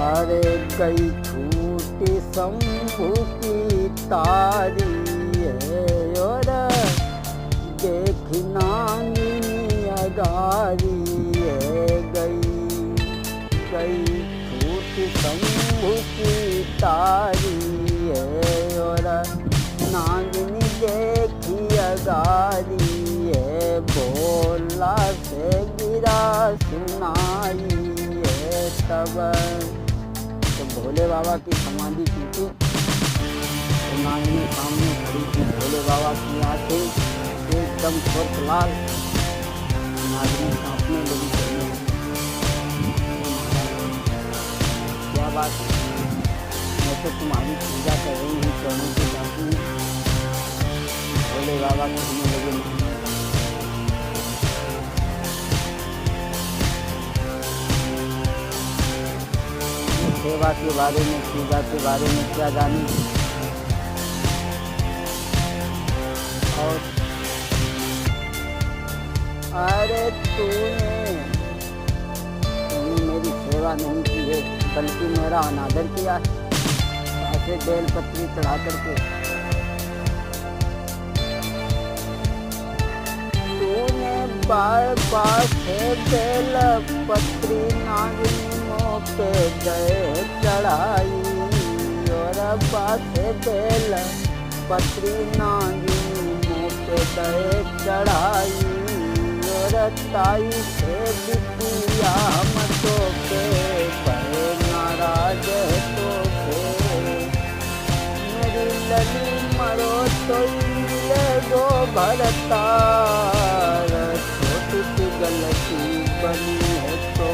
अरे गई छूटी शंभू की तारी है और देखी नागिनी अगारी है। गई छूटी शंभू की तारी है और नागिनी देखी अगारी है। भोला से गिरा सुनाई है तब। तो भोले बाबा की समाधि टूटी तो नागिनी सामने खड़ी थी। भोले बाबा की आंखें एकदम स्वर्ग लाल। नागिनी कांपने लगी, चलने लगी। क्या बात, मैं तो तुम्हारी पूजा कर रही हूँ, चरणों की जाती हूँ। भोले बाबा कहने लगे सेवा के बारे में, पूजा के बारे में क्या जानी। और अरे तूने मेरी सेवा नहीं की है, बल्कि मेरा अनादर किया है। ऐसे बेलपत्री चढ़ा करके तूने बार बार से बेलपत्री नागिनी पे गए चढ़ाई और बात से बेल पत्री नागिनी पे गए चढ़ाई और ताई से बिटिया मतो के बड़े नाराज तो मेरी लली मरो तो ले गो भरता। छोटी सी गलती बनी है तो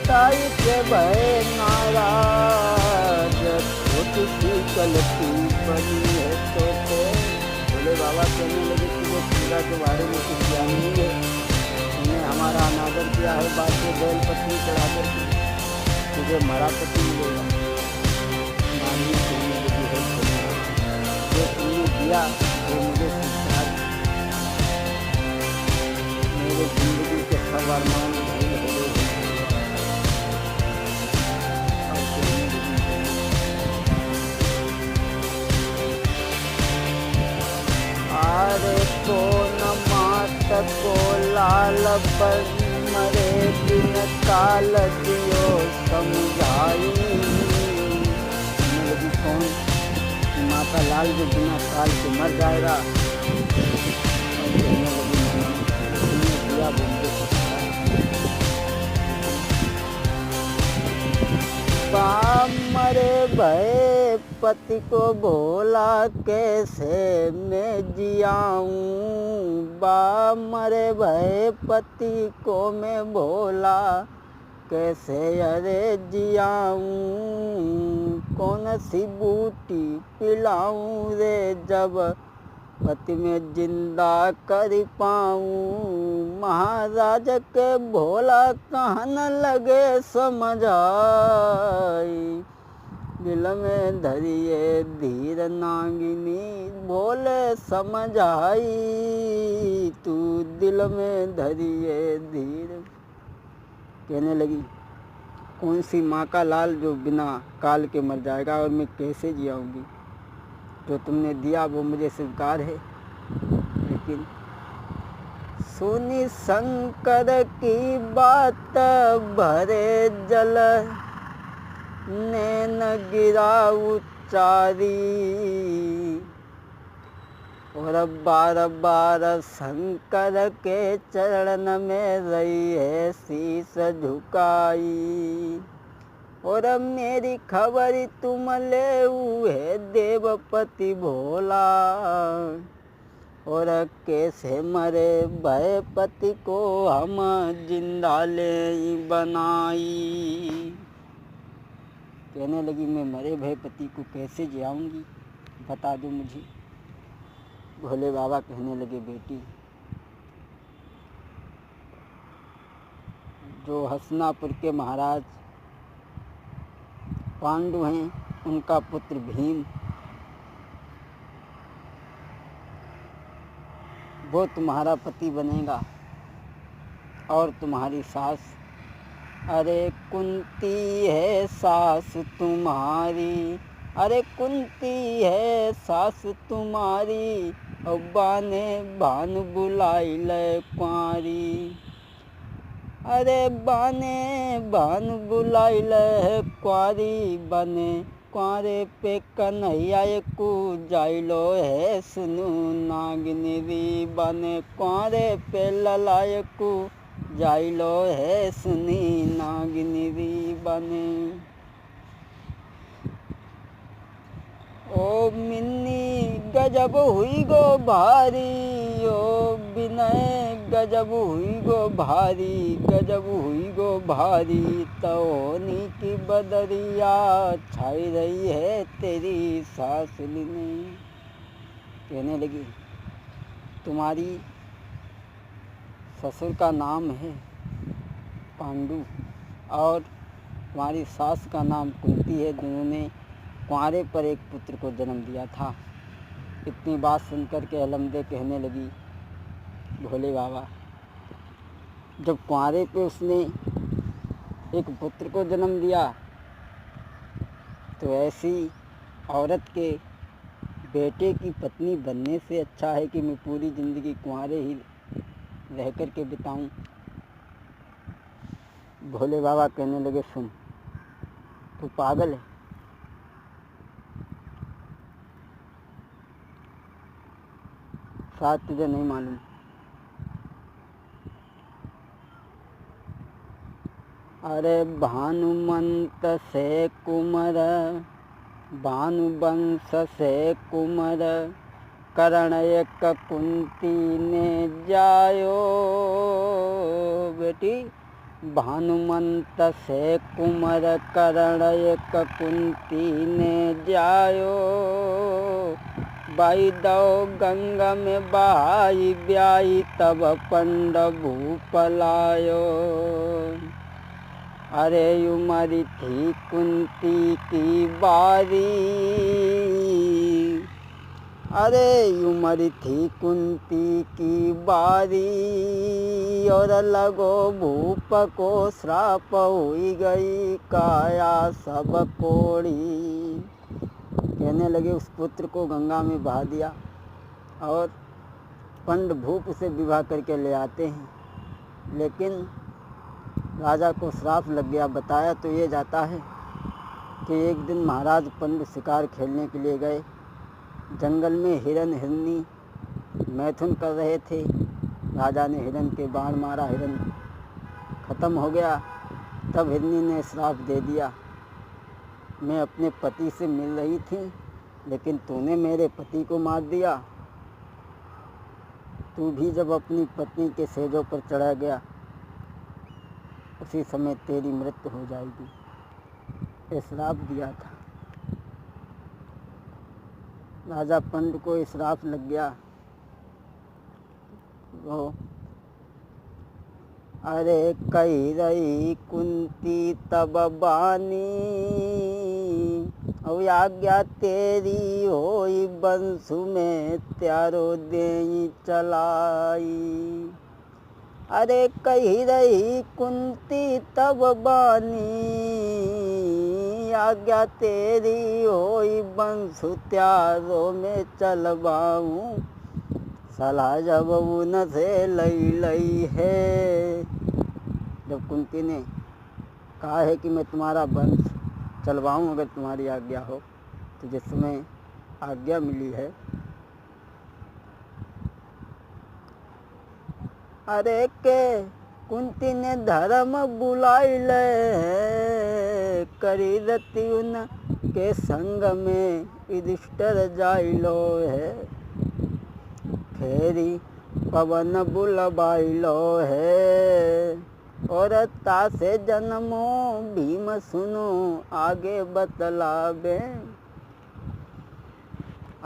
ताई से भय नाराज। छोटी सी गलती बनी है तो भोले बाबा कहने लगे कि वो पूजा के बारे में कुछ ज्ञान नहीं है। तुमने हमारा अनादर किया है, बात से बेल पत्नी चढ़ा कर तुझे मरा पति मिलेगा। नानी कहने लगी है जो तुमने दिया वो मुझे संस्कार, मेरे जिंदगी के सब अरमान भूल हो गए। अरे को न मात को लाल पर मरे दिन काल दियो समझाई। लगी कौन माता लाल जो बिना काल के मर जाएगा। दिया मरे भय पति को भोला कैसे मैं जियाऊं। मरे भय पति को मैं भोला कैसे अरे जियाऊं। कौन सी बूटी पिलाऊं रे जब पति में जिंदा कर पाऊं। महाराज के भोला कहन लगे समझ आई। दिल में धरिए धीर नागिनी भोले समझ आई। तू दिल में धरिए धीर। कहने लगी कौन सी माँ का लाल जो बिना काल के मर जाएगा और मैं कैसे जियाऊंगी। जो तुमने दिया वो मुझे स्वीकार है, लेकिन सुनी शंकर की बात भरे जल नैन गिरा उच्चारी। और बार बार शंकर के चरण में रही है शीश झुकाई। और मेरी खबर तुम ले हुए देवपति भोला। और कैसे मरे भय पति को हम जिंदा ले बनाई। कहने लगी मैं मरे भय पति को कैसे जियाऊंगी, बता दो मुझे। भोले बाबा कहने लगे बेटी, जो हसनापुर के महाराज पांडु हैं उनका पुत्र भीम, वो तुम्हारा पति बनेगा। और तुम्हारी सास अरे कुंती है सास तुम्हारी, अरे कुंती है सास तुम्हारी, और बाने भान बुलाई ले कुंवारी। अरे बाने भान बुलाई ले कुंवारी, बने कुंवारे पे कन्हैया को जाइलो है सुनु नागिनी री। बने कुंवारे पे ललाय को जाइलो है सुनी नागिनी री। बने ओ मिन्नी गजब हुई गो भारी, ओ विनय गजब हुई गो भारी, गजब हुई गो भारी। तोनी की बदरिया छाई रही है तेरी सासली में। कहने लगी तुम्हारी ससुर का नाम है पांडु और तुम्हारी सास का नाम कुंती है, जिन्होंने कुंवारे पर एक पुत्र को जन्म दिया था। इतनी बात सुनकर के अलमदे कहने लगी भोले बाबा, जब कुंवारे पे उसने एक पुत्र को जन्म दिया तो ऐसी औरत के बेटे की पत्नी बनने से अच्छा है कि मैं पूरी ज़िंदगी कुंवारे ही रह कर के बिताऊं। भोले बाबा कहने लगे सुन, तू पागल है। शायद तुझे नहीं मालूम, अरे भानुमंत से कुमर, भानुवंश से कुमर, करण एक कुंती ने जायो। बेटी भानुमंत से कुमर, करण एक कुंती ने जायो। बाई दो गंगा में बहाई ब्याई, तब पंड भूप लायो। अरे उमरी थी कुंती की बारी, अरे उमरी थी कुंती की बारी, और लगो भूप को श्राप हुई गई काया सब कोड़ी। कहने लगे उस पुत्र को गंगा में बहा दिया और पंड भूप से विवाह करके ले आते हैं, लेकिन राजा को श्राप लग गया। बताया तो ये जाता है कि एक दिन महाराज पंड शिकार खेलने के लिए गए, जंगल में हिरन हिरनी मैथुन कर रहे थे। राजा ने हिरन के बाण मारा, हिरन ख़त्म हो गया। तब हिरनी ने श्राप दे दिया, मैं अपने पति से मिल रही थी लेकिन तूने मेरे पति को मार दिया। तू भी जब अपनी पत्नी के सेजों पर चढ़ा गया उसी समय तेरी मृत्यु हो जाएगी। ये श्राप दिया था। राजा पंड को ये श्राप लग गया। वो अरे कही रही कुंती तब बानी, और आज्ञा तेरी होई बंसु में त्यारो देई चलाई। अरे कही रही कुंती तब बानी, आज्ञा तेरी होई बंसु त्यारो में चलवाऊं। सलाह जब उन से लई लई है। जब कुंती ने कहा है कि मैं तुम्हारा वंश चलवाऊं अगर तुम्हारी आज्ञा हो, तो जिस समय आज्ञा मिली है, अरे के कुंती ने धर्म बुलाई ले, करी रति उन के संग में युधिष्ठिर जाइलो है। फेरी पवन बुलबाइलो है, और तासे जन्मो भीम सुनो आगे बतलावे।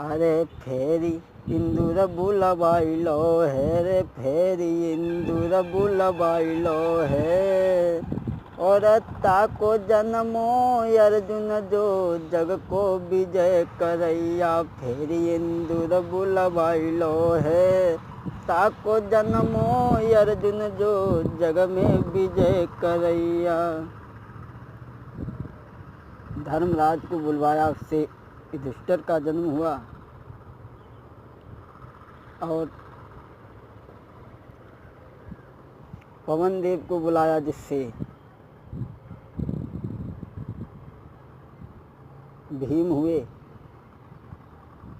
अरे फेरी इंदुर बुलबाइलो है रे, फेरी इंदुर बुलबाइलो है, और ताको जन्मो अर्जुन जो जग को विजय करैया। फेरी इंदुर बुलबाइलो है, ताको जन्मो अर्जुन जो जग में विजय करैया। धर्मराज को बुलवाया, उससे युधिष्ठिर का जन्म हुआ। और पवन देव को बुलाया, जिससे भीम हुए।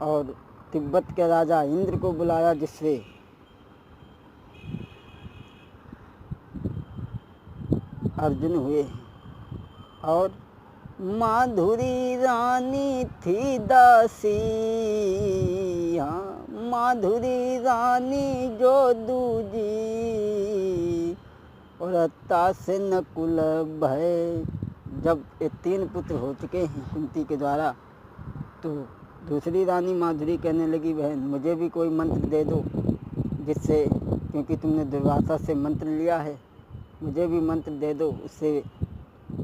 और तिब्बत के राजा इंद्र को बुलाया, जिससे अर्जुन हुए। और माधुरी रानी थी दासी, हाँ माधुरी रानी जो दूजी, और अत्ता से नकुल भय। जब ये 3 पुत्र हो चुके हैं कुंती के द्वारा, तो दूसरी रानी माधुरी कहने लगी, बहन मुझे भी कोई मंत्र दे दो, जिससे, क्योंकि तुमने दुर्वासा से मंत्र लिया है, मुझे भी मंत्र दे दो, उससे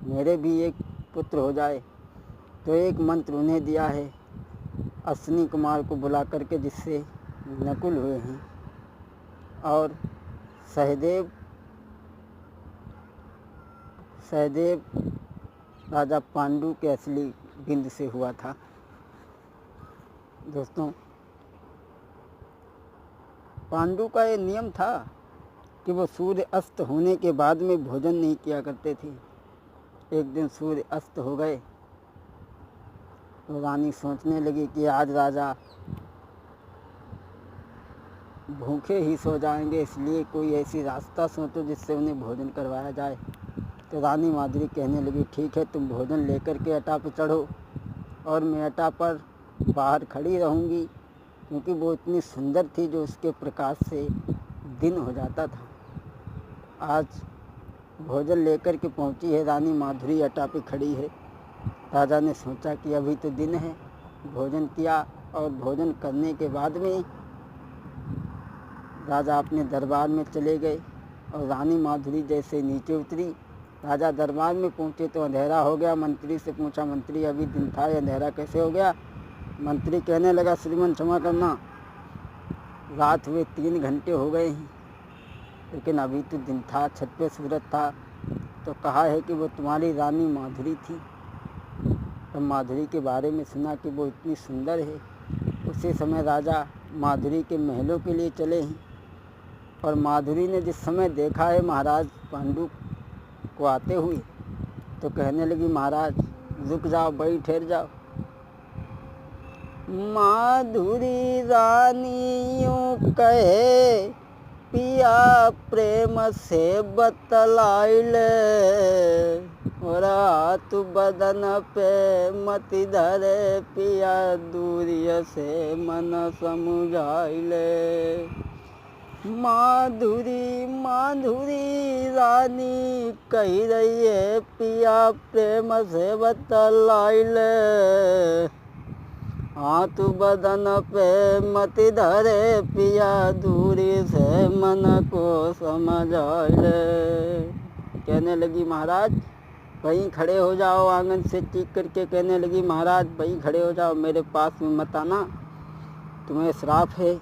मेरे भी एक पुत्र हो जाए। तो एक मंत्र उन्हें दिया है अश्विनी कुमार को बुला करके, जिससे नकुल हुए हैं। और सहदेव राजा पांडु के असली बिंद से हुआ था। दोस्तों, पांडु का ये नियम था कि वो सूर्य अस्त होने के बाद में भोजन नहीं किया करते थे। एक दिन सूर्य अस्त हो गए तो रानी सोचने लगी कि आज राजा भूखे ही सो जाएंगे, इसलिए कोई ऐसी रास्ता सोचो जिससे उन्हें भोजन करवाया जाए। तो रानी माधुरी कहने लगी, ठीक है, तुम भोजन लेकर के अटा पर चढ़ो और मैं अटा पर बाहर खड़ी रहूँगी, क्योंकि वो इतनी सुंदर थी जो उसके प्रकाश से दिन हो जाता था। आज भोजन लेकर के पहुँची है रानी माधुरी, अटा पे खड़ी है। राजा ने सोचा कि अभी तो दिन है, भोजन किया। और भोजन करने के बाद में राजा अपने दरबार में चले गए। और रानी माधुरी जैसे नीचे उतरी, राजा दरबार में पहुँचे तो अंधेरा हो गया। मंत्री से पूछा, मंत्री अभी दिन था, अंधेरा कैसे हो गया? मंत्री कहने लगा, श्रीमान क्षमा करना, रात हुए 3 घंटे हो गए हैं, लेकिन अभी तो दिन था, छत पे सूरज था। तो कहा है कि वो तुम्हारी रानी माधुरी थी। तो माधुरी के बारे में सुना कि वो इतनी सुंदर है। उसी समय राजा माधुरी के महलों के लिए चले हैं। और माधुरी ने जिस समय देखा है महाराज पांडु को आते हुए, तो कहने लगी, महाराज रुक जाओ, बड़ी ठहर जाओ। माधुरी रानी यूं कहे, पिया प्रेम से बतलाइले, और हाथ बदन पे मति धरे, पिया दूरिय से मन समझाइले। माधुरी माधुरी रानी कही रही है, पिया प्रेम से बतलाइले, हाथ बदन पे मति धरे, पिया दूरी से मन को समझाइले। कहने लगी, महाराज वहीं खड़े हो जाओ। आंगन से चीख करके कहने लगी, महाराज वहीं खड़े हो जाओ, मेरे पास में मत आना, तुम्हें श्राप है।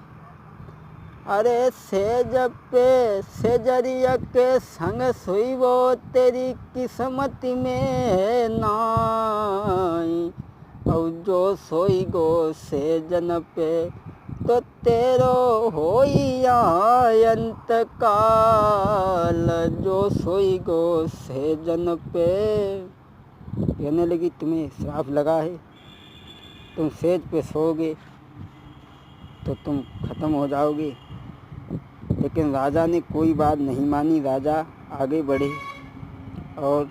अरे सेज पे सेजरिया के संग सोई, वो तेरी किस्मत में है नाई। और जो सोई गो सेजन पे, तो तेरो होई अंत काल, जो सोई गो सेजन पे। कहने लगी, तुम्हें श्राप लगा है, तुम सेज पे सोओगे तो तुम खत्म हो जाओगे। लेकिन राजा ने कोई बात नहीं मानी। राजा आगे बढ़े और